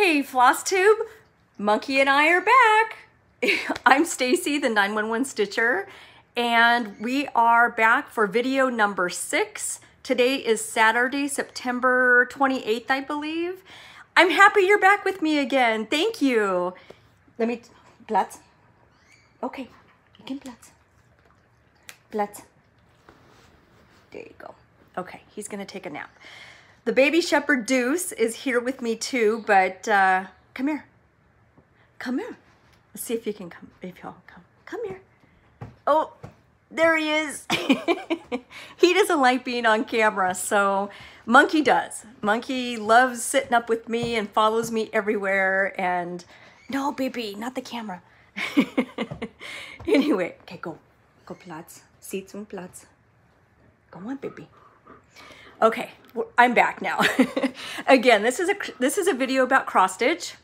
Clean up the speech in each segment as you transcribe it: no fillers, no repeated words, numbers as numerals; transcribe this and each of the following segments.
Hey FlossTube, Monkey and I are back. I'm Stacy, the 911 Stitcher, and we are back for video number 6. Today is Saturday, September 28th, I believe. I'm happy you're back with me again. Thank you. Let me, Platz. Okay, you can Platz. Platz. There you go. Okay, he's gonna take a nap. The baby shepherd Deuce is here with me too, but come here. Come here. Let's see if you can come, if y'all come. Come here. Oh, there he is. He doesn't like being on camera, so Monkey does. Monkey loves sitting up with me and follows me everywhere, and no, baby, not the camera. Anyway, okay, go. Go Platz. Sit zum Platz. Go on, baby. Okay, I'm back now. Again, this is a video about cross stitch.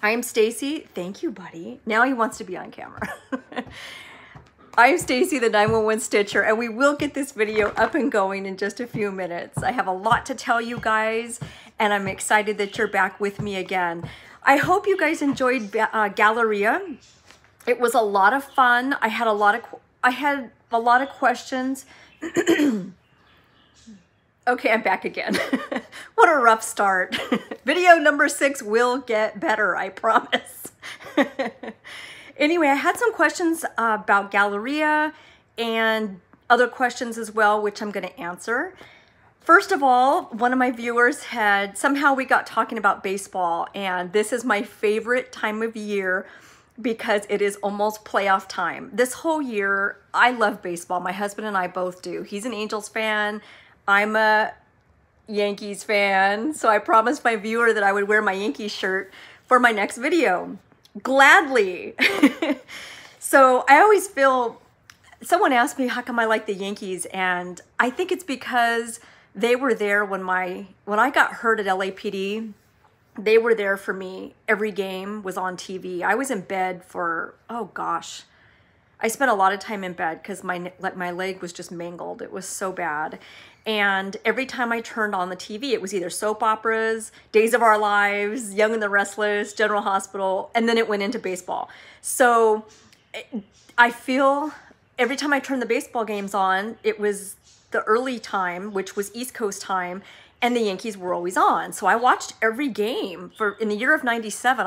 I am Stacy. Thank you, buddy. Now he wants to be on camera. I'm Stacy, the 911 Stitcher, and we will get this video up and going in just a few minutes. I have a lot to tell you guys, and I'm excited that you're back with me again. I hope you guys enjoyed Galleria. It was a lot of fun. I had a lot of questions. Okay, I'm back again. What a rough start. Video number 6 will get better, I promise. Anyway, I had some questions about Galleria and other questions as well, which I'm gonna answer. First of all, one of my viewers somehow we got talking about baseball, and this is my favorite time of year because it is almost playoff time. This whole year, I love baseball. My husband and I both do. He's an Angels fan. I'm a Yankees fan, so I promised my viewer that I would wear my Yankees shirt for my next video. Gladly. So I always feel, someone asked me how come I like the Yankees, and I think it's because they were there when I got hurt at LAPD. They were there for me. Every game was on TV. I was in bed for, oh gosh, I spent a lot of time in bed because my leg was just mangled. It was so bad. And every time I turned on the TV, it was either soap operas, Days of Our Lives, Young and the Restless, General Hospital, and then it went into baseball. So I feel every time I turned the baseball games on, it was the early time, which was East Coast time, and the Yankees were always on. So I watched every game. In the year of 97,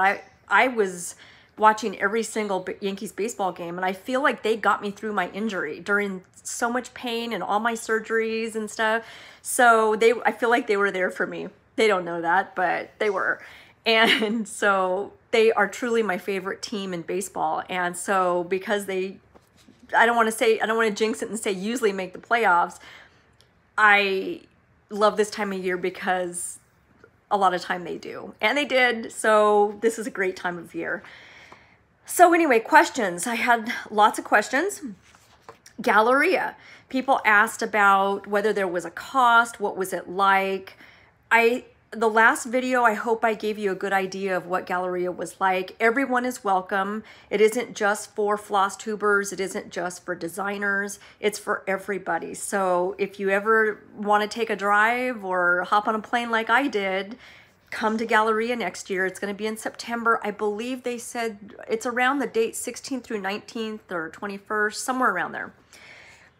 I was watching every single Yankees baseball game, and I feel like they got me through my injury during so much pain and all my surgeries and stuff. So I feel like they were there for me. They don't know that, but they were. And so they are truly my favorite team in baseball. And so because I don't want to jinx it and say usually make the playoffs, I love this time of year because a lot of time they do. And they did, so this is a great time of year. So anyway, questions. I had lots of questions. Galleria. People asked about whether there was a cost, what was it like. The last video, I hope I gave you a good idea of what Galleria was like. Everyone is welcome. It isn't just for floss tubers. It isn't just for designers. It's for everybody. So if you ever want to take a drive or hop on a plane like I did, come to Galleria next year. It's going to be in September. I believe they said it's around the date 16th through 19th or 21st, somewhere around there.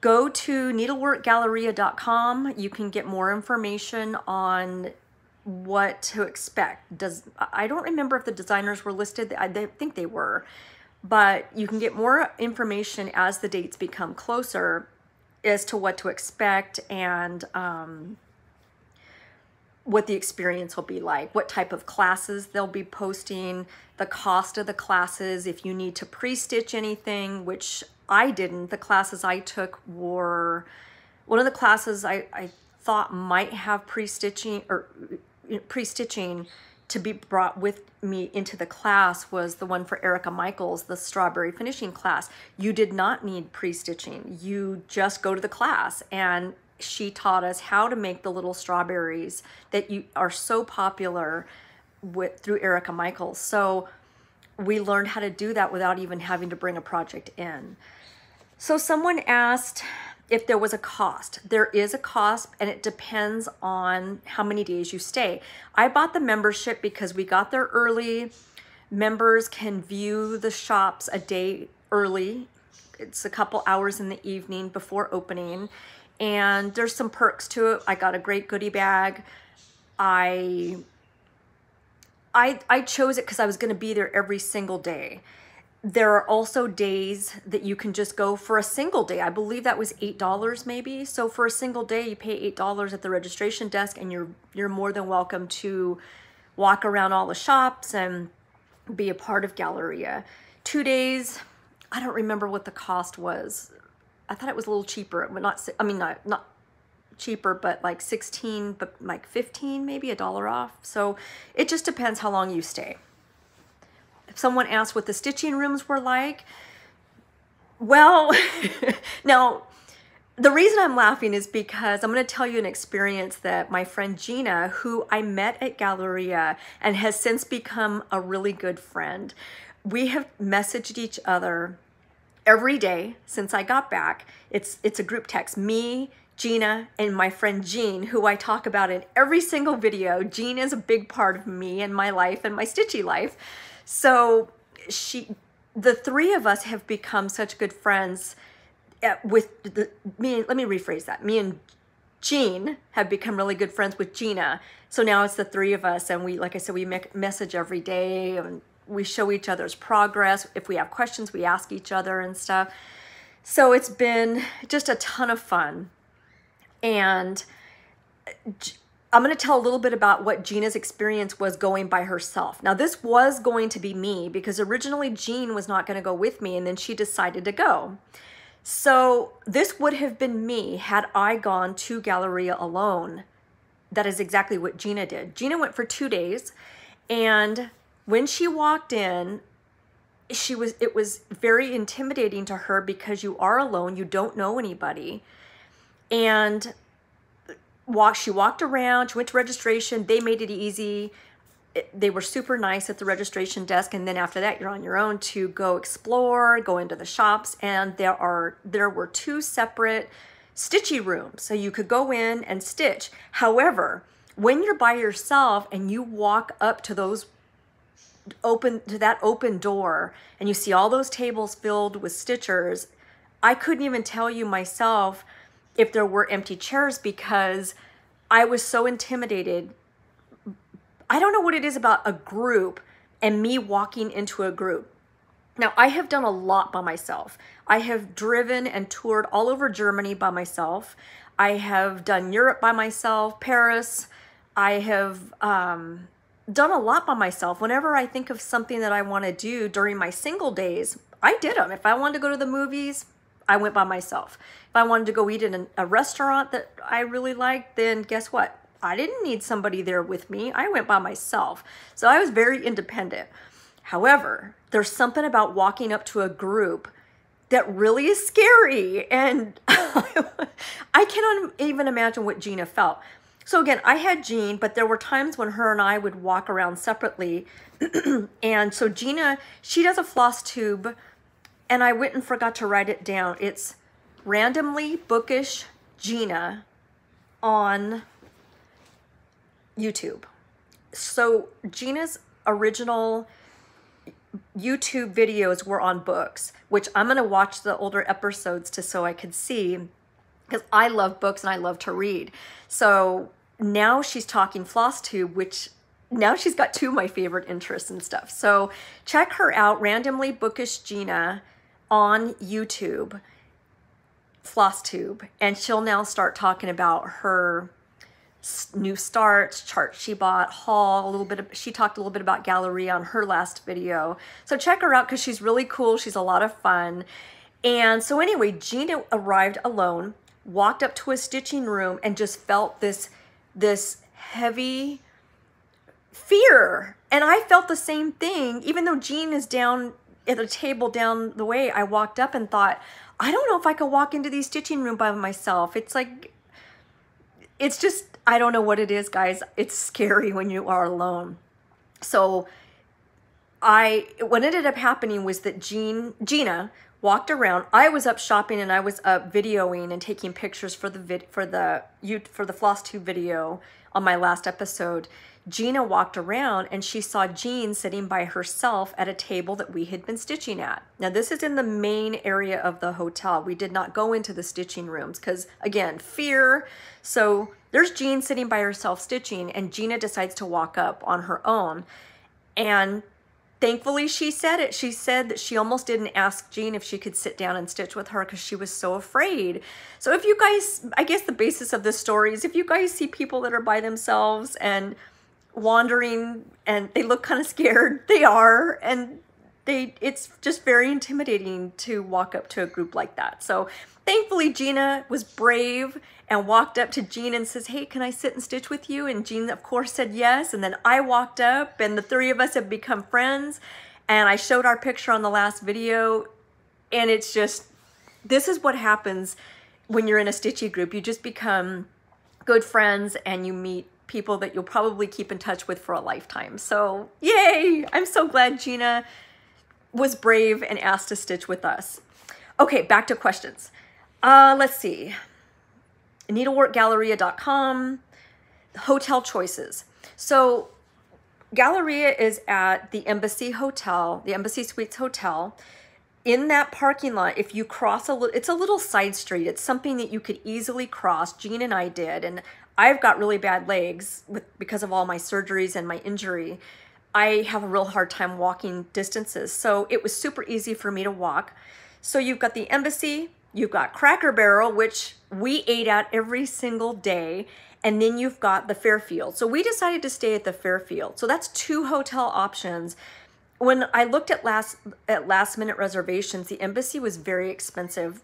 Go to needleworkgalleria.com. You can get more information on what to expect. I don't remember if the designers were listed. I think they were, but you can get more information as the dates become closer as to what to expect and what the experience will be like, what type of classes they'll be posting, the cost of the classes, if you need to pre-stitch anything, which I didn't. The classes I took were, one of the classes I thought might have pre-stitching or pre-stitching to be brought with me into the class was the one for Erica Michaels, the strawberry finishing class. You did not need pre-stitching. You just go to the class, and she taught us how to make the little strawberries that are so popular through Erica Michaels. So we learned how to do that without even having to bring a project in. So someone asked if there was a cost. There is a cost, and it depends on how many days you stay. I bought the membership because we got there early. Members can view the shops a day early. It's a couple hours in the evening before opening, and there's some perks to it. I got a great goodie bag. I chose it because I was going to be there every single day. There are also days that you can just go for a single day. I believe that was $8 maybe. So for a single day, you pay $8 at the registration desk, and you're more than welcome to walk around all the shops and be a part of Galleria. 2 days, I don't remember what the cost was. I thought it was a little cheaper, but not, I mean, not cheaper, but like 16, but like 15, maybe $1 off. So it just depends how long you stay. If someone asked what the stitching rooms were like, well, now the reason I'm laughing is because I'm going to tell you an experience that my friend Gina, who I met at Galleria and has since become a really good friend, we have messaged each other every day since I got back. It's a group text, me, Gina, and my friend Jean, who I talk about in every single video. Jean is a big part of me and my life and my stitchy life. So the three of us have become such good friends let me rephrase that. Me and Jean have become really good friends with Gina. So now it's the three of us, and we, like I said, we message every day, and we show each other's progress. If we have questions, we ask each other and stuff. So it's been just a ton of fun. And I'm going to tell a little bit about what Gina's experience was going by herself. Now, this was going to be me because originally Jean was not going to go with me, and then she decided to go. So this would have been me had I gone to Galleria alone. That is exactly what Gina did. Gina went for 2 days, and when she walked in, it was very intimidating to her because you are alone, you don't know anybody. And she walked around, she went to registration, they made it easy. They were super nice at the registration desk, and then after that, you're on your own to go explore, go into the shops, and there were 2 separate stitchy rooms, so you could go in and stitch. However, when you're by yourself and you walk up to that open door, and you see all those tables filled with stitchers, I couldn't even tell you myself if there were empty chairs because I was so intimidated. I don't know what it is about a group and me walking into a group. Now, I have done a lot by myself. I have driven and toured all over Germany by myself. I have done Europe by myself, Paris. I have done a lot by myself. Whenever I think of something that I want to do during my single days, I did them. If I wanted to go to the movies, I went by myself. If I wanted to go eat in a restaurant that I really liked, then guess what? I didn't need somebody there with me. I went by myself. So I was very independent. However, there's something about walking up to a group that really is scary. And I cannot even imagine what Gina felt. So again, I had Jean, but there were times when her and I would walk around separately. And so Gina, she does a floss tube, and I went and forgot to write it down. It's Randomly Bookish Gina on YouTube. So Gina's original YouTube videos were on books, which I'm going to watch the older episodes so I could see, because I love books and I love to read. So now she's talking FlossTube, which now she's got 2 of my favorite interests and stuff. So check her out, Randomly Bookish Gina on YouTube, FlossTube, and she'll now start talking about her new starts, charts she bought, haul, she talked a little bit about Galleria on her last video. So check her out because she's really cool. She's a lot of fun. And so anyway, Gina arrived alone, walked up to a stitching room, and just felt this heavy fear. And I felt the same thing. Even though Jean is down at a table down the way, I walked up and thought, I don't know if I could walk into the stitching room by myself. It's like, it's just, I don't know what it is, guys. It's scary when you are alone. So what ended up happening was that Gina walked around. I was up shopping and I was up videoing and taking pictures for the FlossTube video on my last episode. Gina walked around and she saw Jean sitting by herself at a table that we had been stitching at. Now this is in the main area of the hotel. We did not go into the stitching rooms because, again, fear. So there's Jean sitting by herself stitching, and Gina decides to walk up on her own. And thankfully she said it. She said that she almost didn't ask Jean if she could sit down and stitch with her because she was so afraid. So if you guys, I guess the basis of this story is if you guys see people that are by themselves and wandering and they look kind of scared, they are, and it's just very intimidating to walk up to a group like that. So thankfully Gina was brave and walked up to Jean and says, hey, can I sit and stitch with you? And Jean, of course, said yes. And then I walked up and the three of us have become friends. And I showed our picture on the last video. And it's just, this is what happens when you're in a stitchy group. You just become good friends and you meet people that you'll probably keep in touch with for a lifetime. So yay! I'm so glad Gina was brave and asked to stitch with us. Okay, back to questions. Let's see. Needleworkgalleria.com, hotel choices. So Galleria is at the Embassy Hotel, the Embassy Suites Hotel. In that parking lot, if you cross it's a little side street. It's something that you could easily cross. Jean and I did, and I've got really bad legs because of all my surgeries and my injury. I have a real hard time walking distances, so it was super easy for me to walk. So you've got the Embassy, you've got Cracker Barrel, which we ate at every single day, and then you've got the Fairfield. So we decided to stay at the Fairfield. So that's 2 hotel options. When I looked at last minute reservations, the Embassy was very expensive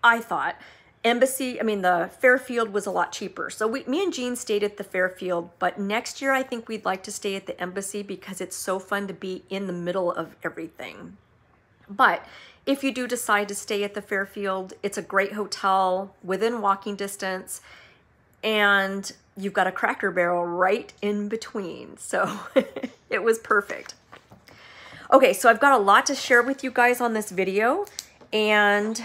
I thought. The Fairfield was a lot cheaper. So me and Jean stayed at the Fairfield, but next year I think we'd like to stay at the Embassy because it's so fun to be in the middle of everything. But if you do decide to stay at the Fairfield, it's a great hotel within walking distance, and you've got a Cracker Barrel right in between. So it was perfect. Okay, so I've got a lot to share with you guys on this video, and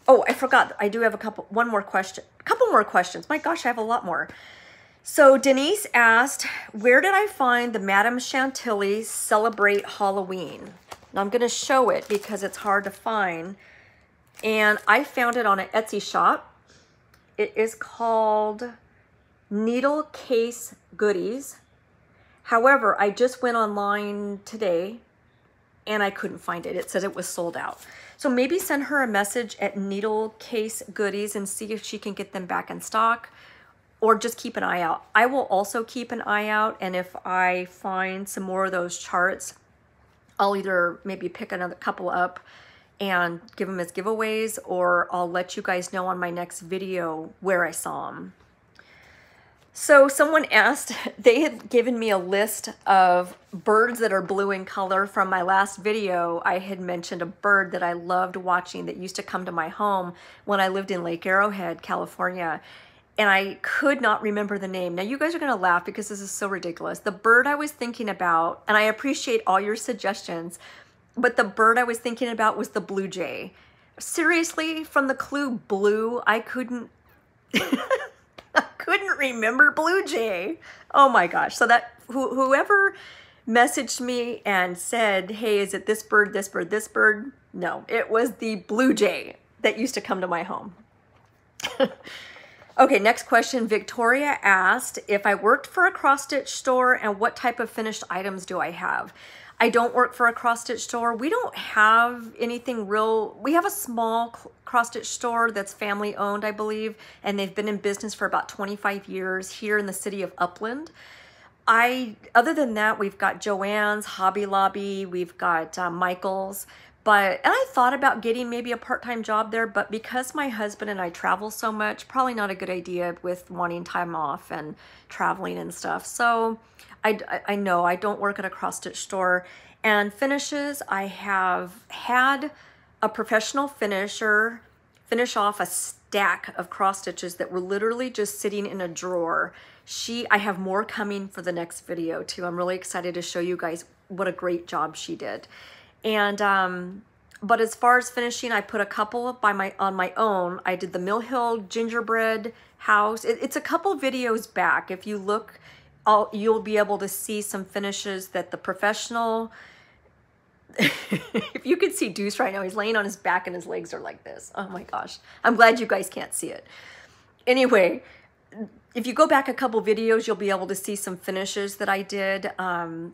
oh, I forgot. I do have a couple more questions. My gosh, I have a lot more. So Denise asked, where did I find the Madame Chantilly Celebrate Halloween? Now I'm going to show it because it's hard to find. And I found it on an Etsy shop. It is called Needle Case Goodies. However, I just went online today and I couldn't find it. It said it was sold out. So maybe send her a message at Needle Case Goodies and see if she can get them back in stock, or just keep an eye out. I will also keep an eye out, and if I find some more of those charts, I'll either maybe pick another couple up and give them as giveaways, or I'll let you guys know on my next video where I saw them. So someone asked, they had given me a list of birds that are blue in color from my last video. I had mentioned a bird that I loved watching that used to come to my home when I lived in Lake Arrowhead, California. And I could not remember the name. Now you guys are gonna laugh because this is so ridiculous. The bird I was thinking about, and I appreciate all your suggestions, but the bird I was thinking about was the blue jay. Seriously, from the clue blue, I couldn't remember blue jay. Oh my gosh. So that whoever messaged me and said, hey, is it this bird, this bird, this bird? No, it was the blue jay that used to come to my home. Okay, next question. Victoria asked if I worked for a cross-stitch store and what type of finished items do I have? I don't work for a cross-stitch store. We don't have anything real. We have a small cross-stitch store that's family owned, I believe, and they've been in business for about 25 years here in the city of Upland. Other than that, we've got Joann's, Hobby Lobby, we've got Michael's. And I thought about getting maybe a part-time job there, but because my husband and I travel so much, probably not a good idea with wanting time off and traveling and stuff. So I know I don't work at a cross-stitch store. And finishes, I have had a professional finisher finish off a stack of cross stitches that were literally just sitting in a drawer. I have more coming for the next video too. I'm really excited to show you guys what a great job she did. And But as far as finishing, I put a couple on my own. I did the Mill Hill gingerbread house. It's a couple videos back. If you look, you'll be able to see some finishes that the professional, if you could see Deuce right now, he's laying on his back and his legs are like this. Oh my gosh. I'm glad you guys can't see it. Anyway, if you go back a couple videos, you'll be able to see some finishes that I did and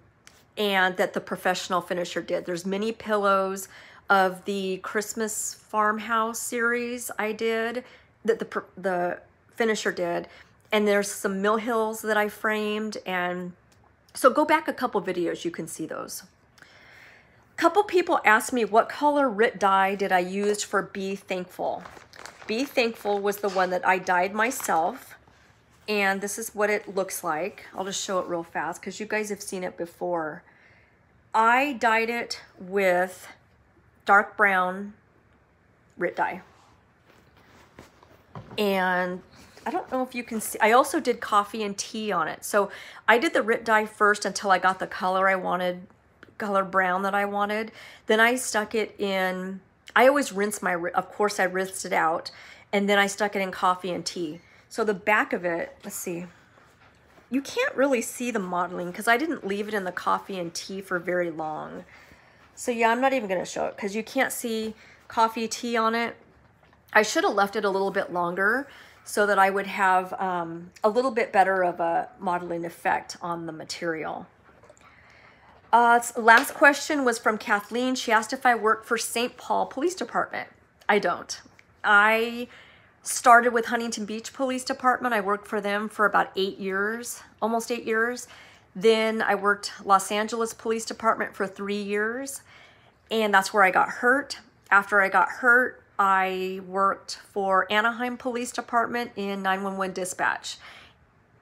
that the professional finisher did. There's mini pillows of the Christmas farmhouse series I did, that the finisher did. And there's some Mill Hills that I framed. And so go back a couple videos, you can see those. A couple people asked me what color RIT dye did I use for Be Thankful. Be Thankful was the one that I dyed myself. And this is what it looks like. I'll just show it real fast because you guys have seen it before. I dyed it with dark brown RIT dye. And I don't know if you can see, I also did coffee and tea on it. So I did the RIT dye first until I got the color I wanted, color brown that I wanted. Then I stuck it in, I always rinse my, of course I rinsed it out, and then I stuck it in coffee and tea. So the back of it, let's see, you can't really see the modeling because I didn't leave it in the coffee and tea for very long. So yeah, I'm not even gonna show it because you can't see coffee tea on it. I should have left it a little bit longer so that I would have a little bit better of a modeling effect on the material. Last question was from Kathleen. She asked if I work for St. Paul Police Department. I don't. I started with Huntington Beach Police Department. I worked for them for about 8 years, almost 8 years. Then I worked Los Angeles Police Department for 3 years, and that's where I got hurt. After I got hurt, I worked for Anaheim Police Department in 911 dispatch,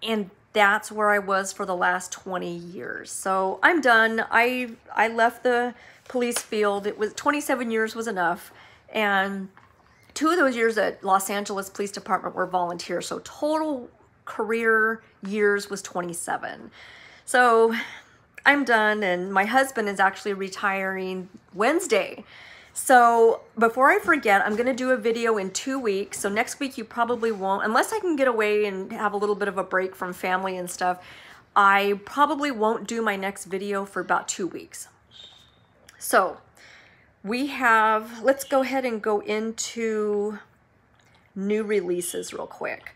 and that's where I was for the last 20 years. So I'm done. I left the police field. It was 27 years was enough, and 2 of those years at Los Angeles Police Department were volunteer. So total career years was 27. So I'm done, and my husband is actually retiring Wednesday. So before I forget, I'm gonna do a video in 2 weeks. So next week you probably won't, unless I can get away and have a little bit of a break from family and stuff, I probably won't do my next video for about 2 weeks. So we have, let's go ahead and go into new releases real quick.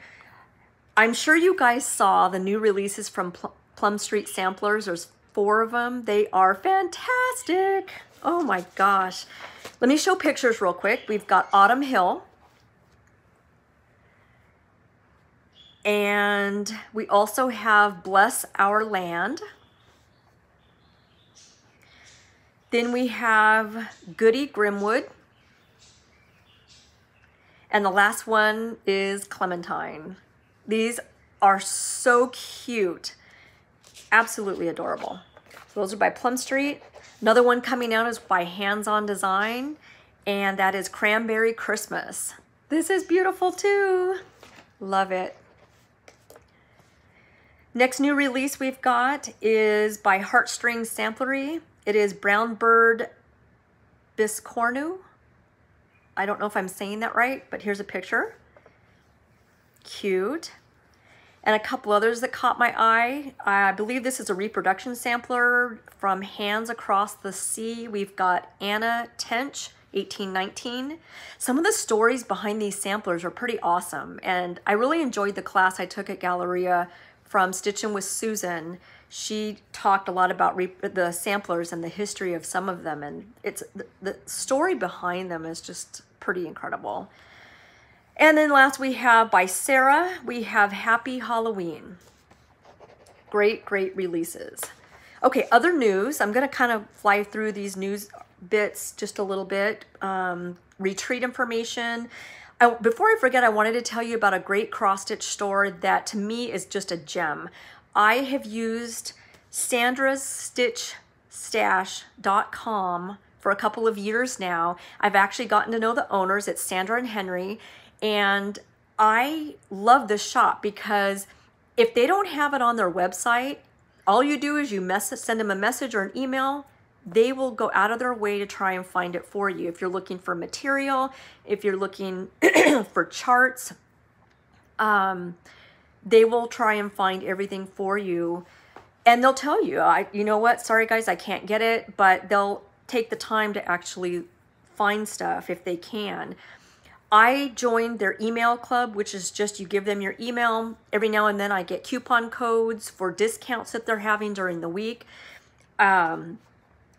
I'm sure you guys saw the new releases from Plum Street Samplers. There's 4 of them. They are fantastic. Oh my gosh. Let me show pictures real quick. We've got Autumn Hill. And we also have Bless Our Land. Then we have Goody Grimwood. And the last one is Clementine. These are so cute. Absolutely adorable. So those are by Plum Street. Another one coming out is by Hands On Design, and that is Cranberry Christmas. This is beautiful too. Love it. Next new release we've got is by Heartstrings Samplery. It is Brown Bird Biscornu. I don't know if I'm saying that right, but here's a picture. Cute. And a couple others that caught my eye. I believe this is a reproduction sampler from Hands Across the Sea. We've got Anna Tench, 1819. Some of the stories behind these samplers are pretty awesome, and I really enjoyed the class I took at Galleria from Stitching with Susan. She talked a lot about the samplers and the history of some of them, and it's the story behind them is just pretty incredible. And then last we have by Sarah, we have Happy Halloween. Great, great releases. Okay, other news. I'm gonna kind of fly through these news bits just a little bit. Retreat information. Before I forget, I wanted to tell you about a great cross stitch store that to me is just a gem. I have used sandrasstitchstash.com for a couple of years now. I've actually gotten to know the owners. It's Sandra and Henry. And I love this shop because if they don't have it on their website, all you do is you send them a message or an email, they will go out of their way to try and find it for you. If you're looking for material, if you're looking for charts, they will try and find everything for you. And they'll tell you, you know what, sorry guys, I can't get it, but they'll take the time to actually find stuff if they can. I joined their email club, which is just you give them your email. Every now and then I get coupon codes for discounts that they're having during the week.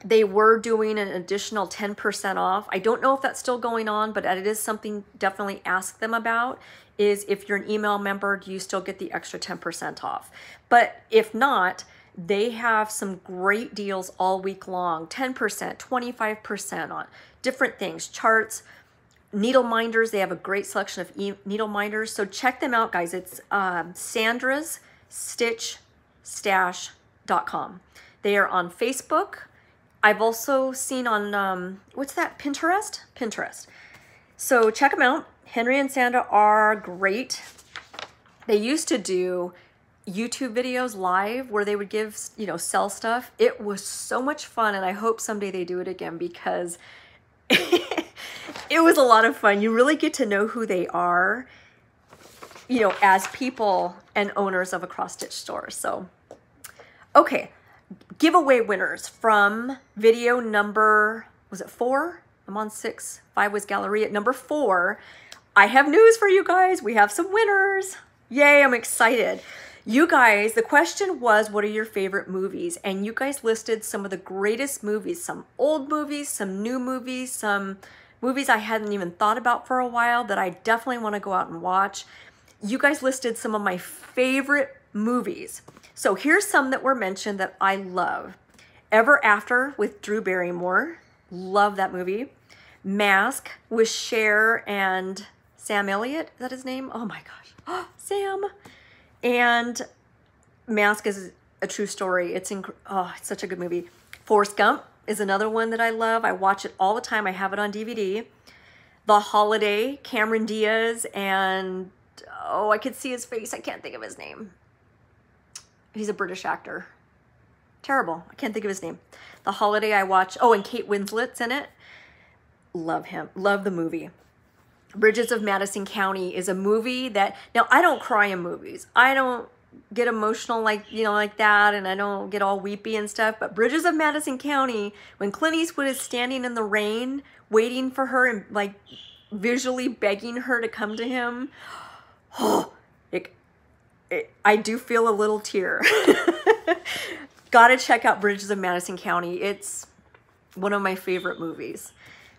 They were doing an additional 10% off. I don't know if that's still going on, but it is something definitely ask them about, is if you're an email member, do you still get the extra 10% off? But if not, they have some great deals all week long, 10%, 25% on different things, charts, needle minders. They have a great selection of needle minders. So check them out, guys. It's sandrasstitchstash.com. They are on Facebook. I've also seen on, what's that, Pinterest? Pinterest. So check them out. Henry and Sandra are great. They used to do YouTube videos live where they would give, you know, sell stuff. It was so much fun, and I hope someday they do it again, because it was a lot of fun. You really get to know who they are, you know, as people and owners of a cross stitch store. So, okay, giveaway winners from video number, was it 4? I'm on 6. 5 was Galleria. Number 4, I have news for you guys. We have some winners. Yay, I'm excited. You guys, the question was, what are your favorite movies? And you guys listed some of the greatest movies, some old movies, some new movies, some movies I hadn't even thought about for a while that I definitely want to go out and watch. You guys listed some of my favorite movies. So here's some that were mentioned that I love. Ever After with Drew Barrymore. Love that movie. Mask with Cher and Sam Elliott. Is that his name? Oh my gosh. Oh, Sam. And Mask is a true story. It's such a good movie. Forrest Gump is another one that I love. I watch it all the time. I have it on DVD. The Holiday, Cameron Diaz, and I could see his face. I can't think of his name. He's a British actor. Terrible. I can't think of his name. The Holiday I watch. Oh, and Kate Winslet's in it. Love him. Love the movie. Bridges of Madison County is a movie that, now I don't cry in movies. I don't get emotional like, you know, like that, and I don't get all weepy and stuff, but Bridges of Madison County, when Clint Eastwood is standing in the rain waiting for her and like visually begging her to come to him, I do feel a little tear. Gotta check out Bridges of Madison County. It's one of my favorite movies.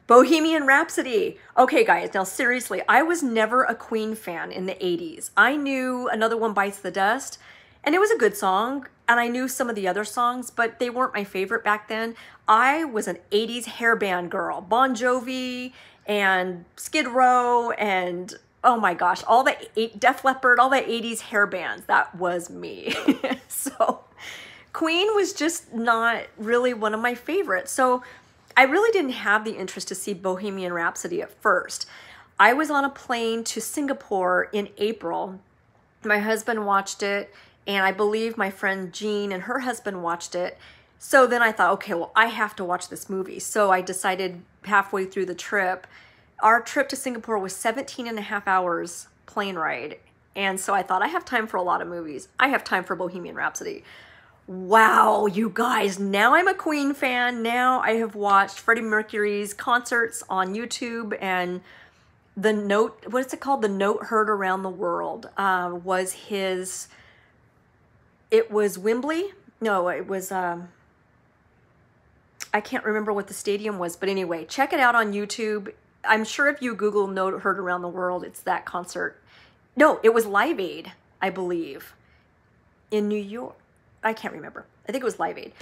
Bohemian Rhapsody. Okay, guys, now seriously, I was never a Queen fan in the 80s. I knew Another One Bites the Dust, and it was a good song, and I knew some of the other songs, but they weren't my favorite back then. I was an 80s hair band girl. Bon Jovi and Skid Row and, oh my gosh, all the Def Leppard, all the 80s hair bands. That was me. So Queen was just not really one of my favorites. So I really didn't have the interest to see Bohemian Rhapsody at first. I was on a plane to Singapore in April. My husband watched it, and I believe my friend Jean and her husband watched it. So then I thought, okay, well, I have to watch this movie. So I decided halfway through the trip, our trip to Singapore was 17.5 hours plane ride. And so I thought, I have time for a lot of movies. I have time for Bohemian Rhapsody. Wow, you guys, now I'm a Queen fan. Now I have watched Freddie Mercury's concerts on YouTube, and the note, what is it called? The Note Heard Around the World was his, it was Wembley? No, it was, I can't remember what the stadium was, but anyway, check it out on YouTube. I'm sure if you Google Note Heard Around the World, it's that concert. No, it was Live Aid, I believe, in New York. I can't remember. I think it was Live Aid.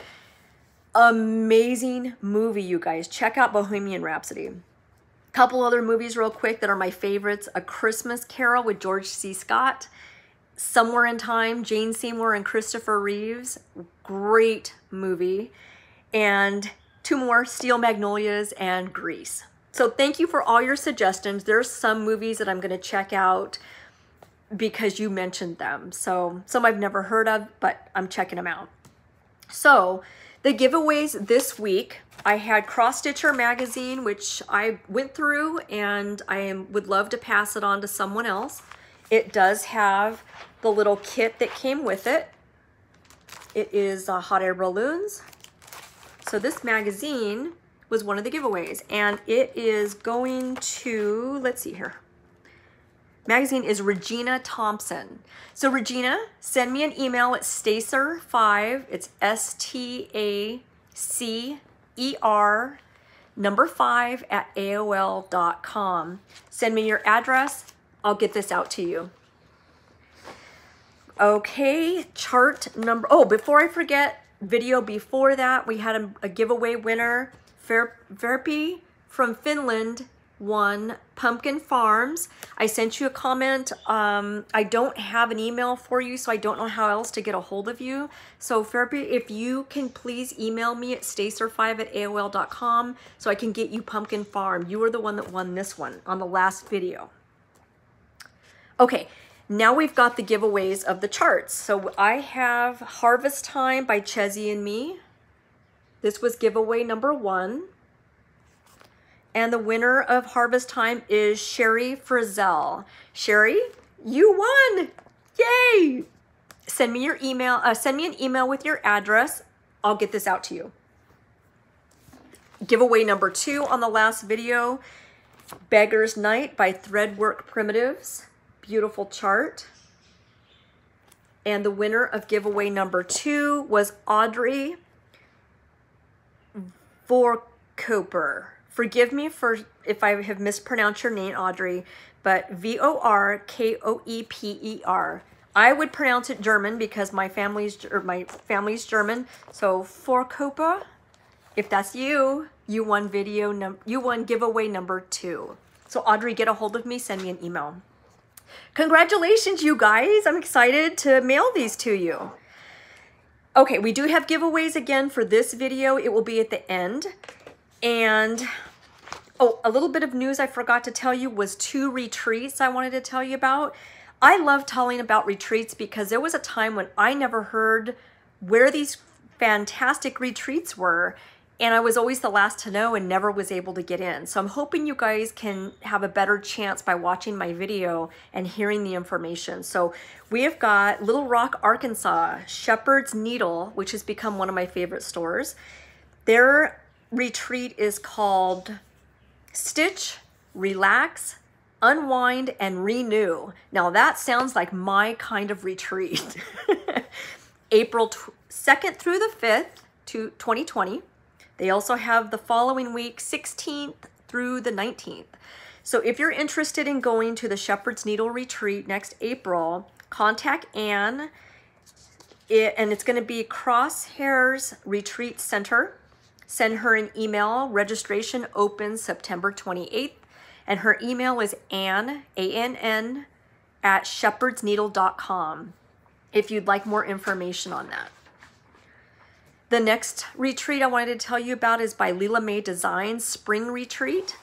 Amazing movie, you guys. Check out Bohemian Rhapsody. Couple other movies real quick that are my favorites. A Christmas Carol with George C. Scott. Somewhere in Time, Jane Seymour and Christopher Reeves. Great movie. And 2 more, Steel Magnolias and Grease. So thank you for all your suggestions. There's some movies that I'm going to check out because you mentioned them. So some I've never heard of, but I'm checking them out. So The giveaways this week, I had Cross Stitcher magazine, which I went through, and would love to pass it on to someone else. It does have the little kit that came with it. It is hot air balloons. So this magazine was one of the giveaways, and it is going to, let's see here. Magazine is Regina Thompson. So Regina, send me an email at stacer5, it's STACER number 5 at AOL.com. Send me your address, I'll get this out to you. Okay, chart number, oh, before I forget, video before that, we had a giveaway winner. Verpi from Finland won Pumpkin Farms. I sent you a comment. I don't have an email for you, so I don't know how else to get a hold of you. So Verpi, if you can please email me at stacer5@AOL.com so I can get you Pumpkin Farm. You were the one that won this one on the last video. Okay, now we've got the giveaways of the charts. So I have Harvest Time by Chezzy and Me. This was giveaway number 1. And the winner of Harvest Time is Sherry Frizzell. Sherry, you won! Yay! Send me your email. Send me an email with your address. I'll get this out to you. Giveaway number 2 on the last video, Beggar's Night by Threadwork Primitives. Beautiful chart. And the winner of giveaway number 2 was Audrey Vorkoper. Forgive me if I have mispronounced your name, Audrey, but Vorkoeper. I would pronounce it German because my family's German. So Vorkoper, if that's you, you won giveaway number 2. So Audrey, get a hold of me, send me an email. Congratulations, you guys. I'm excited to mail these to you. Okay, we do have giveaways again for this video. It will be at the end. And, oh, a little bit of news I forgot to tell you was 2 retreats I wanted to tell you about. I love telling about retreats because there was a time when I never heard where these fantastic retreats were, and I was always the last to know and never was able to get in. So I'm hoping you guys can have a better chance by watching my video and hearing the information. So we have got Little Rock, Arkansas, Shepherd's Needle, which has become one of my favorite stores. Their retreat is called Stitch, Relax, Unwind, and Renew. Now that sounds like my kind of retreat. April 2nd through the 5th, 2020. They also have the following week, 16th through the 19th. So if you're interested in going to the Shepherd's Needle retreat next April, contact Anne, and it's going to be Crosshairs Retreat Center. Send her an email. Registration opens September 28th, and her email is Ann, A-N-N, at shepherdsneedle.com if you'd like more information on that. The next retreat I wanted to tell you about is by Leela May Designs Spring Retreat,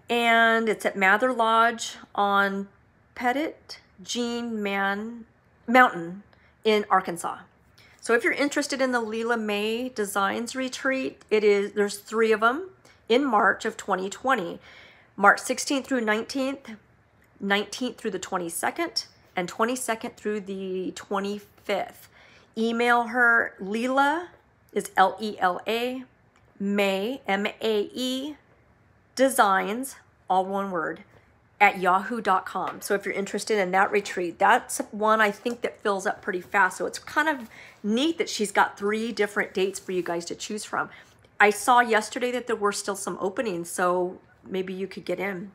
and it's at Mather Lodge on Pettit Jean Mountain in Arkansas. So if you're interested in the Leela May Designs Retreat, there's 3 of them in March of 2020. March 16th through 19th, 19th through the 22nd, and 22nd through the 25th. Email her, Leela, is L-E-L-A, May, M-A-E, Designs, all one word, at yahoo.com. So if you're interested in that retreat, that's one I think that fills up pretty fast. So it's kind of neat that she's got 3 different dates for you guys to choose from. I saw yesterday that there were still some openings, so maybe you could get in.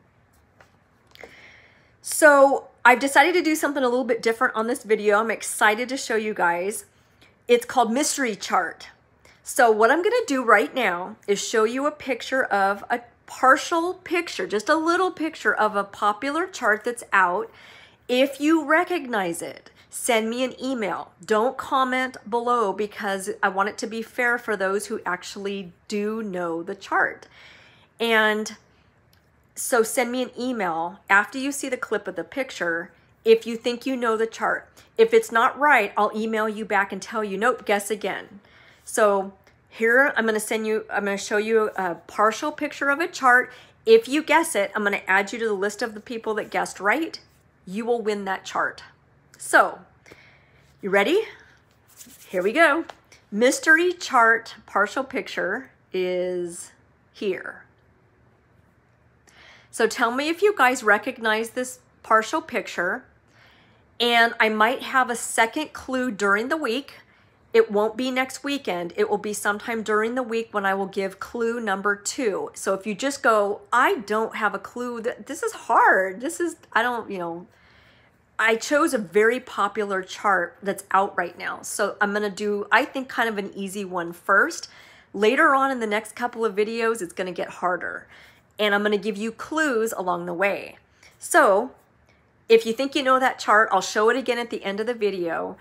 So I've decided to do something a little bit different on this video. I'm excited to show you guys. It's called Mystery Chart. So what I'm gonna do right now is show you a picture of a partial picture, just a little picture of a popular chart that's out. If you recognize it, send me an email. Don't comment below because I want it to be fair for those who actually do know the chart. And so send me an email after you see the clip of the picture if you think you know the chart. If it's not right, I'll email you back and tell you, nope, guess again. So Here, I'm going to show you a partial picture of a chart. If you guess it, I'm going to add you to the list of the people that guessed right. You will win that chart. So, you ready? Here we go. Mystery chart partial picture is here. So tell me if you guys recognize this partial picture, and I might have a second clue during the week. It won't be next weekend. It will be sometime during the week when I will give clue number 2. So if you just go, I don't have a clue, this is hard. I chose a very popular chart that's out right now. So I'm gonna do, I think, kind of an easy one first. Later on in the next couple of videos, it's gonna get harder. And I'm gonna give you clues along the way. So if you think you know that chart, I'll show it again at the end of the video.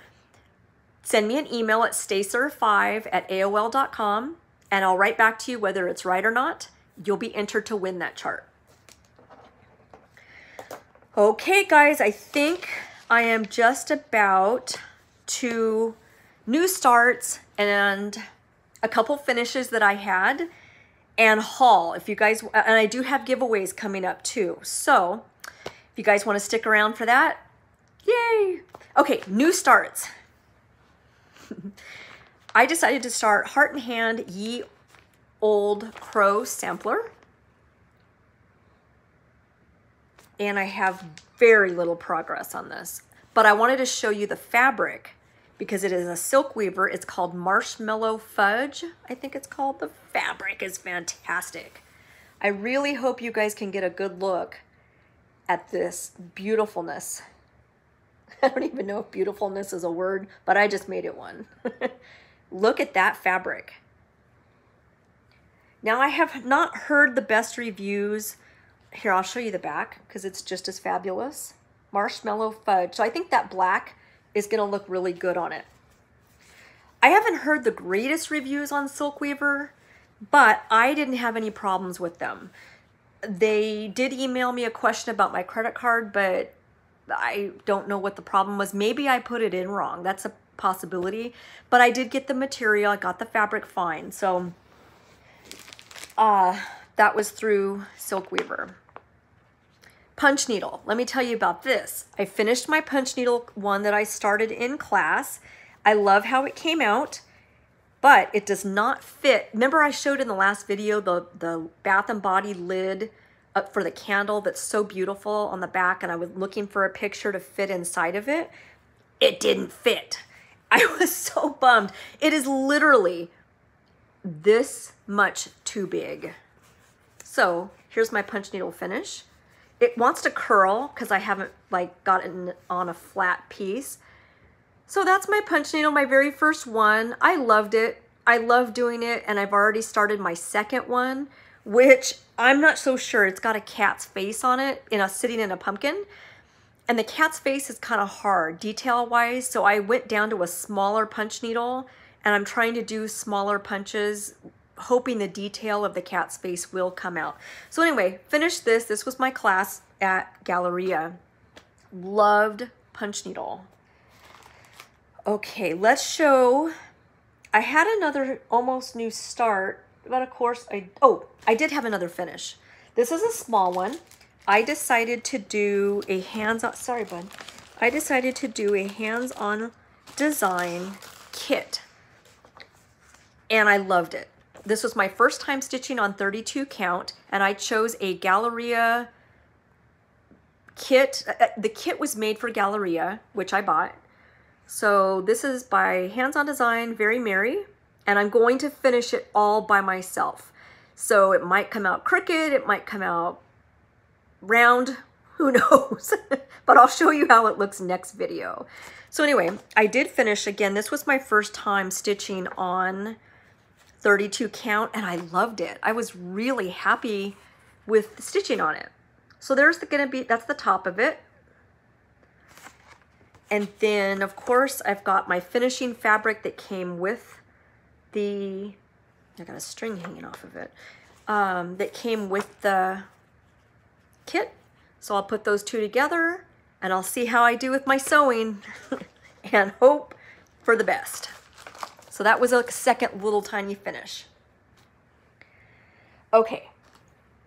Send me an email at stayserve5@aol.com and I'll write back to you whether it's right or not. You'll be entered to win that chart. Okay, guys, I think I am just about to new starts and a couple finishes that I had and haul. If you guys, and I do have giveaways coming up too. So if you guys want to stick around for that, yay. Okay, new starts. I decided to start Heart and Hand Ye Old Crow Sampler. And I have very little progress on this, but I wanted to show you the fabric because it is a silk weaver. It's called Marshmallow Fudge, I think it's called. The fabric is fantastic. I really hope you guys can get a good look at this beautifulness. I don't even know if beautifulness is a word, but I just made it one. Look at that fabric. Now, I have not heard the best reviews. Here, I'll show you the back because it's just as fabulous. Marshmallow Fudge. So I think that black is going to look really good on it. I haven't heard the greatest reviews on Silk Weaver, but I didn't have any problems with them. They did email me a question about my credit card, but I don't know what the problem was. Maybe I put it in wrong. That's a possibility. But I did get the material. I got the fabric fine. So that was through Silk Weaver. Punch needle. Let me tell you about this. I finished my punch needle one that I started in class. I love how it came out, but it does not fit. Remember I showed in the last video the Bath and Body lid for the candle that's so beautiful on the back, and I was looking for a picture to fit inside of it. It didn't fit. I was so bummed. It is literally this much too big. So here's my punch needle finish. It wants to curl because I haven't gotten on a flat piece. So that's my punch needle, my very first one. I loved it. I love doing it, and I've already started my second one, which I'm not so sure. It's got a cat's face on it, sitting in a pumpkin. And the cat's face is kind of hard detail-wise, so I went down to a smaller punch needle, and I'm trying to do smaller punches, hoping the detail of the cat's face will come out. So anyway, finished this. This was my class at Galleria. Loved punch needle. Okay, let's show. I had another almost new start, but of course I did have another finish. This is a small one. I decided to do a hands-on, sorry bud. I decided to do a hands-on design kit, and I loved it. This was my first time stitching on 32 count, and I chose a Galleria kit. The kit was made for Galleria, which I bought. So this is by Hands On Design, Very Merry, and I'm going to finish it all by myself. So it might come out crooked, it might come out round, who knows? But I'll show you how it looks next video. So anyway, I did finish. Again, this was my first time stitching on 32 count, and I loved it. I was really happy with the stitching on it. So there's that's the top of it. And then of course I've got my finishing fabric that came with I got a string hanging off of it, that came with the kit. So I'll put those two together and I'll see how I do with my sewing and hope for the best. So that was a second little tiny finish. Okay,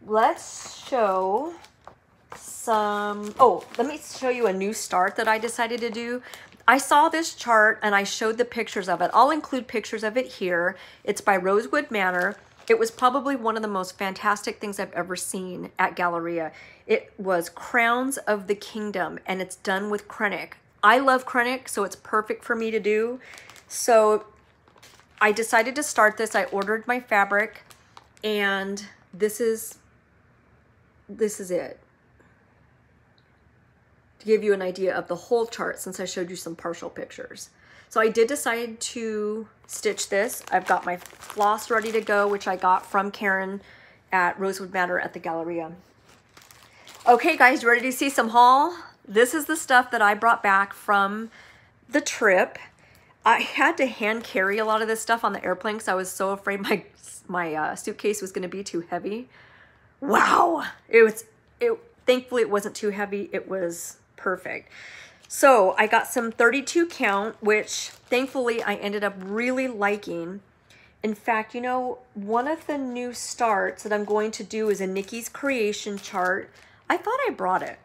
let's show some, oh, let me show you a new start that I decided to do. I saw this chart and I showed the pictures of it. I'll include pictures of it here. It's by Rosewood Manor. It was probably one of the most fantastic things I've ever seen at Galleria. It was Crowns of the Kingdom, and it's done with Krennic. I love Krennic, so it's perfect for me to do. So I decided to start this. I ordered my fabric, and this is it. To give you an idea of the whole chart, since I showed you some partial pictures. So I did decide to stitch this. I've got my floss ready to go, which I got from Karen at Rosewood Manor at the Galleria. Okay guys, you ready to see some haul? This is the stuff that I brought back from the trip. I had to hand carry a lot of this stuff on the airplane because I was so afraid my suitcase was gonna be too heavy. Wow, thankfully it wasn't too heavy, it was perfect. So I got some 32 count, which thankfully I ended up really liking. In fact, you know, one of the new starts that I'm going to do is a Nikki's Creation chart. I thought I brought it.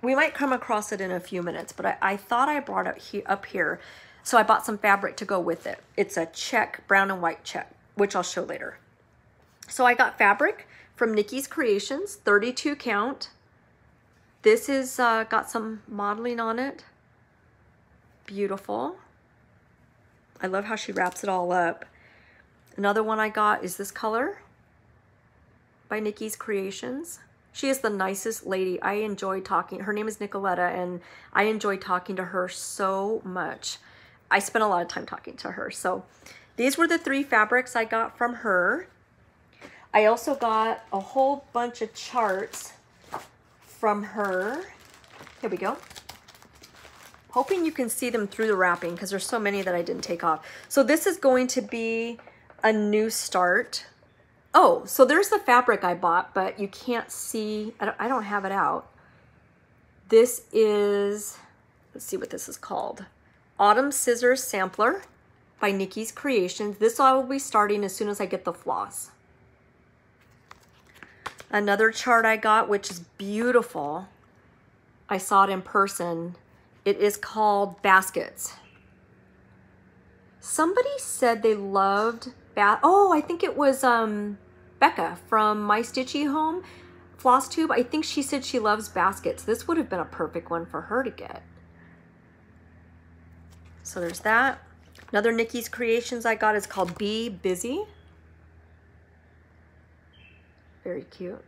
We might come across it in a few minutes, but I thought I brought it up here. So I bought some fabric to go with it. It's a check, brown and white check, which I'll show later. So I got fabric from Nikki's Creations, 32 count. This is got some modeling on it. Beautiful. I love how she wraps it all up. Another one I got is this color by Nikki's Creations. She is the nicest lady. I enjoy talking. Her name is Nicoletta, and I enjoy talking to her so much. I spent a lot of time talking to her. So these were the 3 fabrics I got from her. I also got a whole bunch of charts from her. Here we go. Hoping you can see them through the wrapping because there's so many that I didn't take off. So this is going to be a new start. Oh, so there's the fabric I bought, but you can't see, I don't have it out. This is, let's see what this is called. Autumn Scissors Sampler by Nikki's Creations. This I will be starting as soon as I get the floss. Another chart I got, which is beautiful. I saw it in person. It is called Baskets. Somebody said they loved, oh, I think it was Becca from My Stitchy Home, FlossTube. I think she said she loves baskets. This would have been a perfect one for her to get. So there's that. Another Nikki's Creations I got is called Be Busy. Very cute.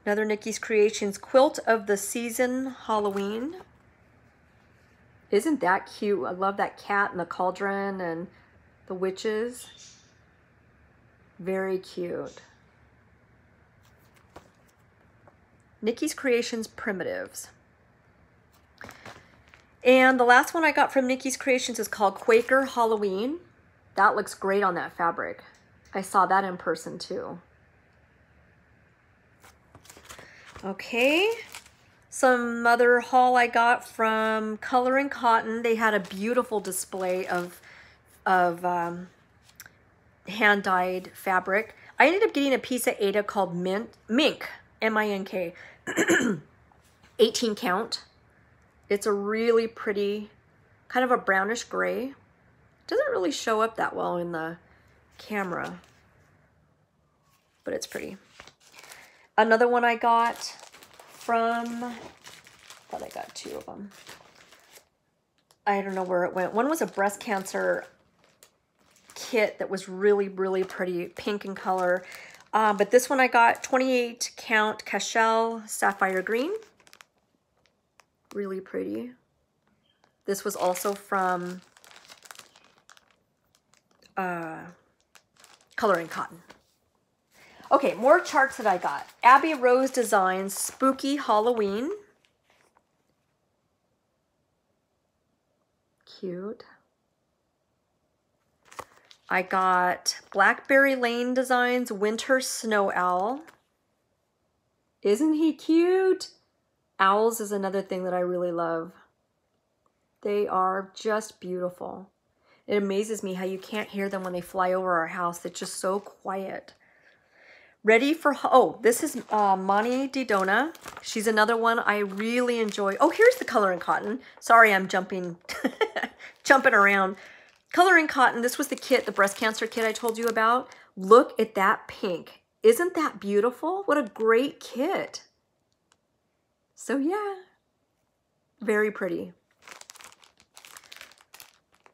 Another Nikki's Creations Quilt of the Season Halloween. Isn't that cute? I love that cat and the cauldron and the witches. Very cute. Nikki's Creations Primitives. And the last one I got from Nikki's Creations is called Quaker Halloween. That looks great on that fabric. I saw that in person too. Okay, some other haul I got from Color and Cotton. They had a beautiful display of hand-dyed fabric. I ended up getting a piece of Ada called Mink, M-I-N-K, 18 count. It's a really pretty, kind of a brownish gray. Doesn't really show up that well in the camera, but it's pretty. Another one I got from, I thought I got 2 of them. I don't know where it went. One was a breast cancer kit that was really, really pretty, pink in color. But this one I got 28 count Cashel Sapphire Green. Really pretty. This was also from Color and Cotton. Okay, more charts that I got. Abby Rose Designs Spooky Halloween. Cute. I got Blackberry Lane Designs Winter Snow Owl. Isn't he cute? Owls is another thing that I really love. They are just beautiful. It amazes me how you can't hear them when they fly over our house. It's just so quiet. Ready for, oh, this is Moni Didona. She's another one I really enjoy. Oh, here's the Color and Cotton. Sorry, I'm jumping, jumping around. Color and Cotton, this was the kit, the breast cancer kit I told you about. Look at that pink. Isn't that beautiful? What a great kit. So yeah, very pretty.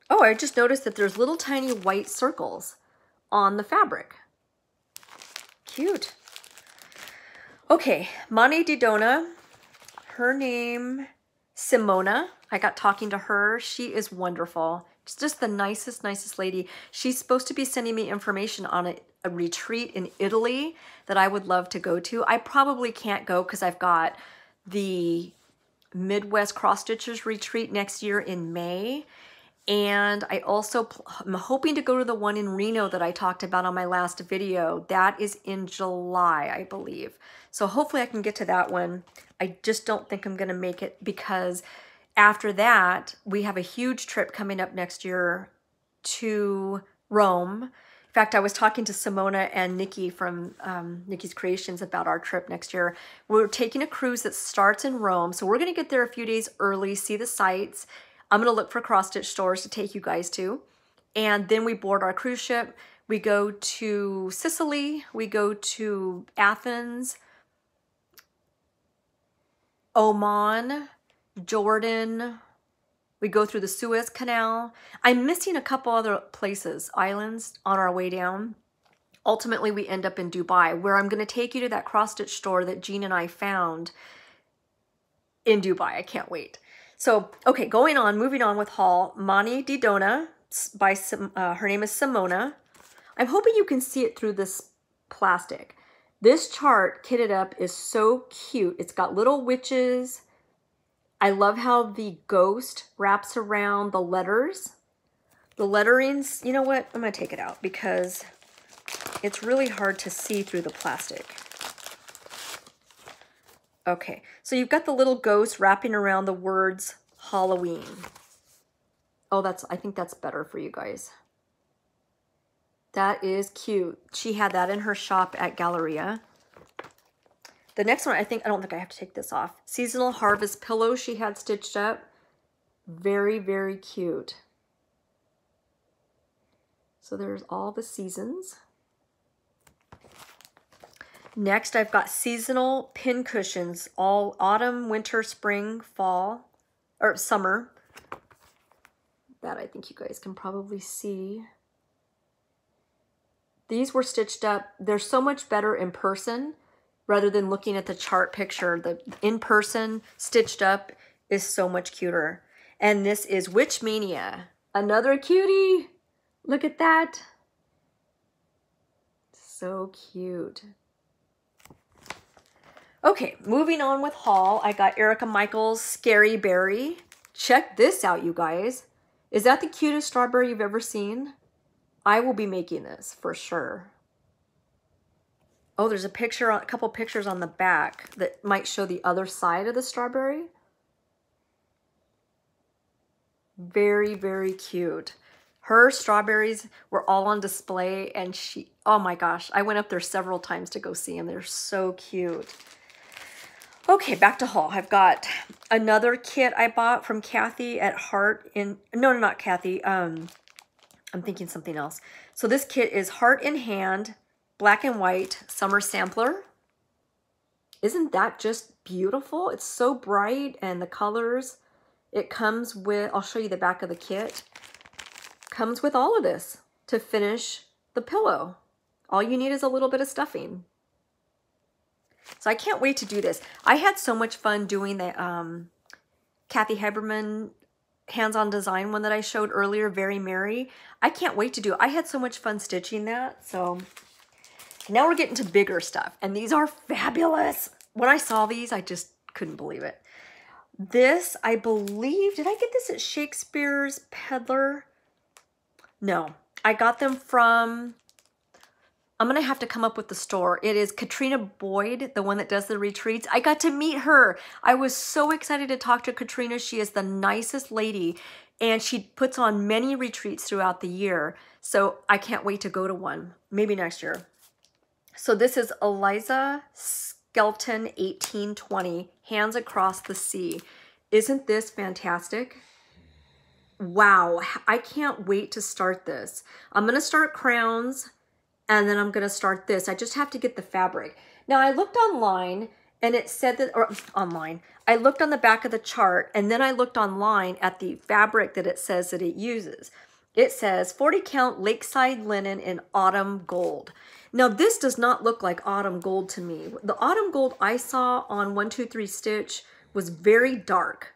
Oh, I just noticed that there's little tiny white circles on the fabric. Cute. Okay, Moni Didona, her name, Simona. I got talking to her. She is wonderful. She's just the nicest, nicest lady. She's supposed to be sending me information on a retreat in Italy that I would love to go to. I probably can't go because I've got the Midwest Cross Stitchers retreat next year in May. And I also am hoping to go to the one in Reno that I talked about on my last video. That is in July, I believe. So hopefully I can get to that one. I just don't think I'm going to make it because after that, we have a huge trip coming up next year to Rome. In fact, I was talking to Simona and Nikki from Nikki's Creations about our trip next year. We're taking a cruise that starts in Rome. So we're going to get there a few days early, see the sights. I'm going to look for cross-stitch stores to take you guys to. And then we board our cruise ship. We go to Sicily. We go to Athens, Oman, Jordan. We go through the Suez Canal. I'm missing a couple other places, islands, on our way down. Ultimately, we end up in Dubai, where I'm going to take you to that cross-stitch store that Jean and I found in Dubai. I can't wait. So, okay, moving on with haul. Moni Didona, her name is Simona. I'm hoping you can see it through this plastic. This chart kitted up is so cute. It's got little witches. I love how the ghost wraps around the letters. The letterings, you know what? I'm going to take it out because it's really hard to see through the plastic. Okay, so you've got the little ghost wrapping around the words Halloween. Oh, I think that's better for you guys. That is cute. She had that in her shop at Galleria. The next one, I don't think I have to take this off. Seasonal Harvest Pillow she had stitched up. Very, very cute. So there's all the seasons. Next, I've got seasonal pin cushions, all autumn, winter, spring, fall, or summer. That I think you guys can probably see. These were stitched up. They're so much better in person rather than looking at the chart picture. The in-person stitched up is so much cuter. And this is Witch Mania. Another cutie. Look at that. So cute. Okay, moving on with haul. I got Erica Michaels' Scary Berry. Check this out, you guys. Is that the cutest strawberry you've ever seen? I will be making this for sure. Oh, there's a couple pictures on the back that might show the other side of the strawberry. Very, very cute. Her strawberries were all on display and oh my gosh, I went up there several times to go see them. They're so cute. Okay, back to haul. I've got another kit I bought from Cathy at Heart in, no, not Cathy. I'm thinking something else. So this kit is Heart in Hand, black and white, summer sampler. Isn't that just beautiful? It's so bright and the colors. It comes with, I'll show you the back of the kit. Comes with all of this to finish the pillow. All you need is a little bit of stuffing. So I can't wait to do this. I had so much fun doing the Cathy Habermann hands-on design one that I showed earlier, Very Merry. I can't wait to do it. I had so much fun stitching that. So now we're getting to bigger stuff. And these are fabulous. When I saw these, I just couldn't believe it. This, I believe, did I get this at Shakespeare's Peddler? No, I got them from I'm gonna have to come up with the store. It is Katrina Boyd, the one that does the retreats. I got to meet her. I was so excited to talk to Katrina. She is the nicest lady, and she puts on many retreats throughout the year. So I can't wait to go to one, maybe next year. So this is Eliza Skelton 1820, Hands Across the Sea. Isn't this fantastic? Wow, I can't wait to start this. I'm gonna start crowns, and then I'm gonna start this. I just have to get the fabric. Now I looked online and it said that, or online, I looked on the back of the chart, and then I looked online at the fabric that it says that it uses. It says 40 count lakeside linen in autumn gold. Now this does not look like autumn gold to me. The autumn gold I saw on 123 Stitch was very dark.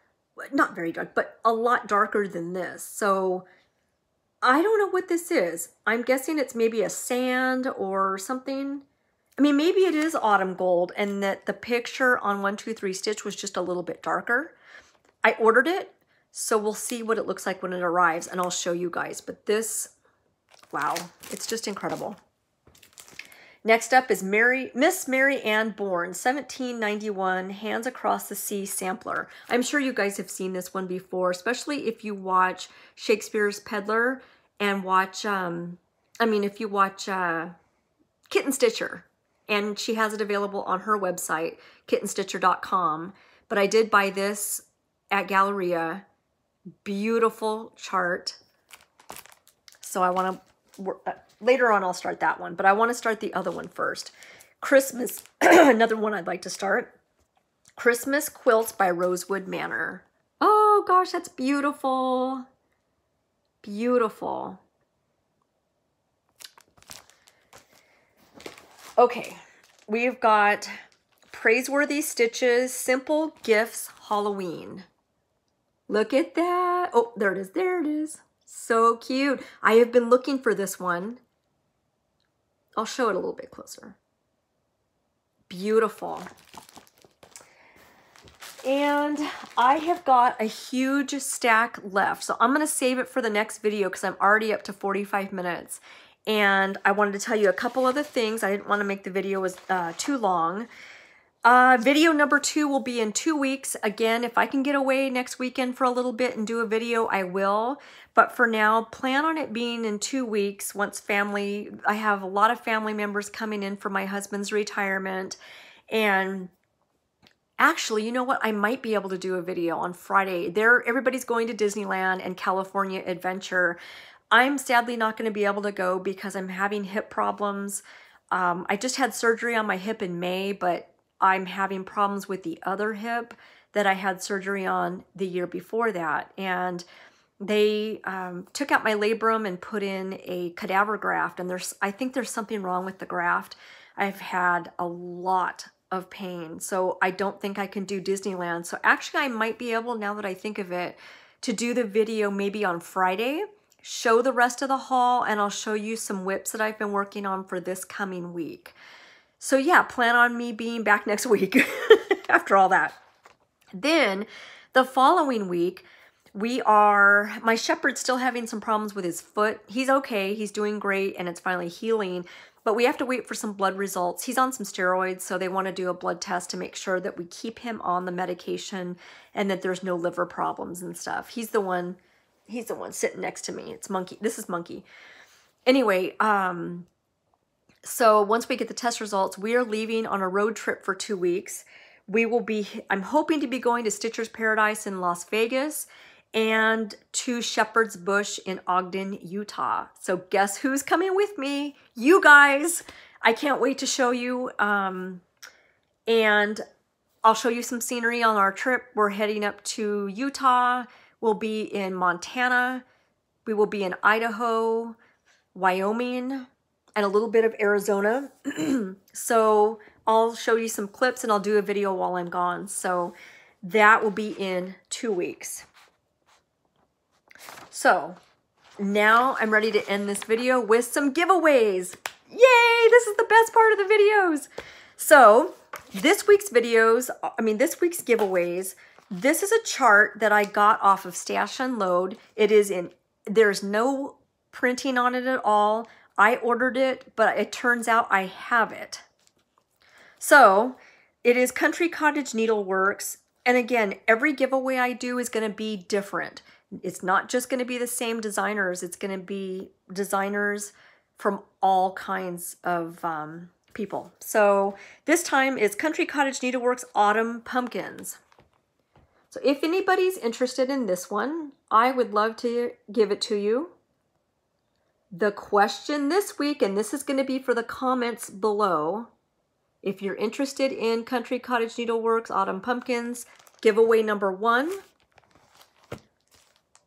Not very dark, but a lot darker than this. So I don't know what this is. I'm guessing it's maybe a sand or something. I mean, maybe it is autumn gold and that the picture on 123 Stitch was just a little bit darker. I ordered it, so we'll see what it looks like when it arrives, and I'll show you guys. But this, wow, it's just incredible. Next up is Miss Mary Ann Bourne, 1791, Hands Across the Sea sampler. I'm sure you guys have seen this one before, especially if you watch Shakespeare's Peddler and watch, if you watch KittenStitcher, and she has it available on her website, KittenStitcher.com. But I did buy this at Galleria. Beautiful chart. So I want to... later on, I'll start that one, but I want to start the other one first. Christmas, another one I'd like to start. Christmas Quilts by Rosewood Manor. Oh gosh, that's beautiful. Beautiful. Okay, we've got Praiseworthy Stitches, Simple Gifts Halloween. Look at that. Oh, there it is. There it is. So cute. I have been looking for this one. I'll show it a little bit closer. Beautiful. And I have got a huge stack left. So I'm going to save it for the next video because I'm already up to 45 minutes. And I wanted to tell you a couple other things. I didn't want to make the video too long. Video number 2 will be in 2 weeks. Again, if I can get away next weekend for a little bit and do a video, I will. But for now, plan on it being in 2 weeks once I have a lot of family members coming in for my husband's retirement. And actually, you know what? I might be able to do a video on Friday. Everybody's going to Disneyland and California Adventure. I'm sadly not going to be able to go because I'm having hip problems. I just had surgery on my hip in May, but I'm having problems with the other hip that I had surgery on the year before that. And they took out my labrum and put in a cadaver graft. And I think there's something wrong with the graft. I've had a lot of pain. So I don't think I can do Disneyland. So actually I might be able, now that I think of it, to do the video maybe on Friday, show the rest of the haul, and I'll show you some whips that I've been working on for this coming week. So yeah, plan on me being back next week after all that. Then the following week, my shepherd's still having some problems with his foot. He's okay, he's doing great, and it's finally healing, but we have to wait for some blood results. He's on some steroids, so they want to do a blood test to make sure that we keep him on the medication and that there's no liver problems and stuff. He's the one sitting next to me. It's Monkey. This is Monkey. Anyway, so once we get the test results, we are leaving on a road trip for 2 weeks. I'm hoping to be going to Stitcher's Paradise in Las Vegas and to Shepherd's Bush in Ogden, Utah. So guess who's coming with me? You guys. I can't wait to show you. And I'll show you some scenery on our trip. We're heading up to Utah. We'll be in Montana. We will be in Idaho, Wyoming, and a little bit of Arizona. So I'll show you some clips and I'll do a video while I'm gone. So that will be in 2 weeks. So now I'm ready to end this video with some giveaways. Yay, this is the best part of the videos. So this week's giveaways, this is a chart that I got off of Stash Unload. There's no printing on it at all. I ordered it, but it turns out I have it. So it is Country Cottage Needleworks. And again, every giveaway I do is going to be different. It's not just going to be the same designers. It's going to be designers from all kinds of people. So this time is Country Cottage Needleworks Autumn Pumpkins. So if anybody's interested in this one, I would love to give it to you. The question this week, and this is going to be for the comments below, if you're interested in Country Cottage Needleworks Autumn Pumpkins, giveaway number 1.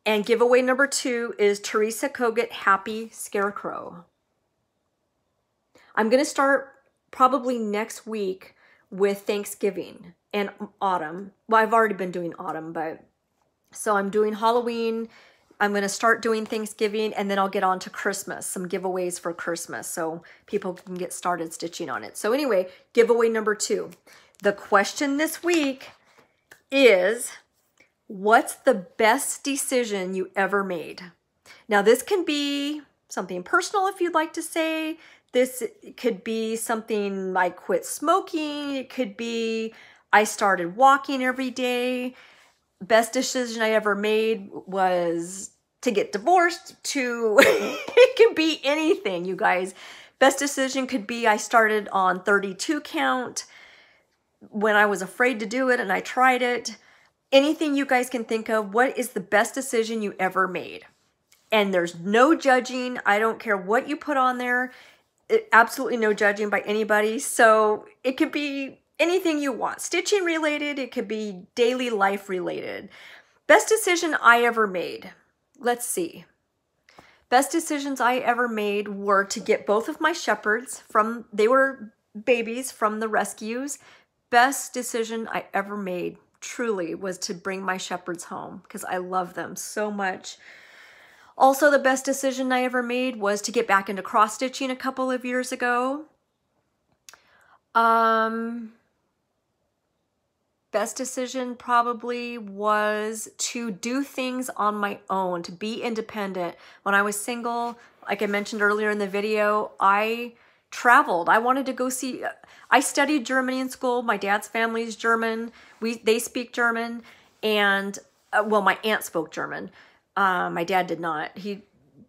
And giveaway number 2 is Teresa Kogut Happy Scarecrow. I'm going to start probably next week with Thanksgiving and autumn. Well, I've already been doing autumn, but so I'm doing Halloween. I'm going to start doing Thanksgiving, and then I'll get on to Christmas, some giveaways for Christmas so people can get started stitching on it. So anyway, giveaway number 2. The question this week is, what's the best decision you ever made? Now, this can be something personal if you'd like to say. This could be something I quit smoking. It could be I started walking every day. Best decision I ever made was to get divorced. It could be anything, you guys. Best decision could be I started on 32 count when I was afraid to do it and I tried it. Anything you guys can think of. What is the best decision you ever made? And there's no judging. I don't care what you put on there. Absolutely no judging by anybody. So it could be anything you want. Stitching related. It could be daily life related. Best decision I ever made. Let's see. Best decisions I ever made were to get both of my shepherds they were babies from the rescues. Best decision I ever made truly was to bring my shepherds home because I love them so much. Also, the best decision I ever made was to get back into cross stitching a couple of years ago. Best decision probably was to do things on my own, to be independent. When I was single, like I mentioned earlier in the video, I traveled. I wanted to go see, I studied Germany in school. My dad's family is German. They speak German. And, well, my aunt spoke German. My dad did not. He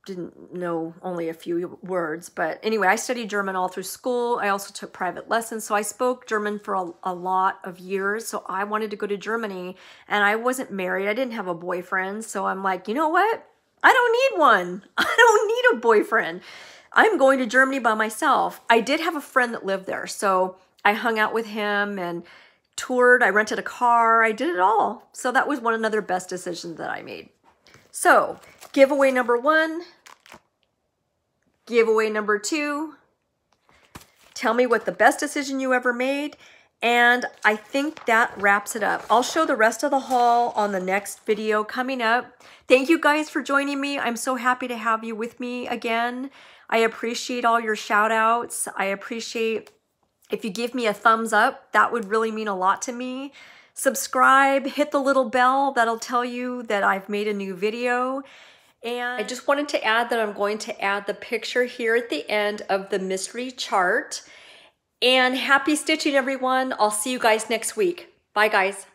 didn't know only a few words. But anyway, I studied German all through school. I also took private lessons. So I spoke German for a lot of years. So I wanted to go to Germany. And I wasn't married. I didn't have a boyfriend. So I'm like, you know what? I don't need one. I don't need a boyfriend. I'm going to Germany by myself. I did have a friend that lived there. So I hung out with him and toured. I rented a car. I did it all. So that was another best decision that I made. So giveaway number 1, giveaway number 2, tell me what the best decision you ever made. And I think that wraps it up. I'll show the rest of the haul on the next video coming up. Thank you guys for joining me. I'm so happy to have you with me again. I appreciate all your shout outs. I appreciate if you give me a thumbs up. That would really mean a lot to me. Subscribe, hit the little bell. That'll tell you that I've made a new video. And I just wanted to add that I'm going to add the picture here at the end of the mystery chart. And happy stitching, everyone. I'll see you guys next week. Bye, guys.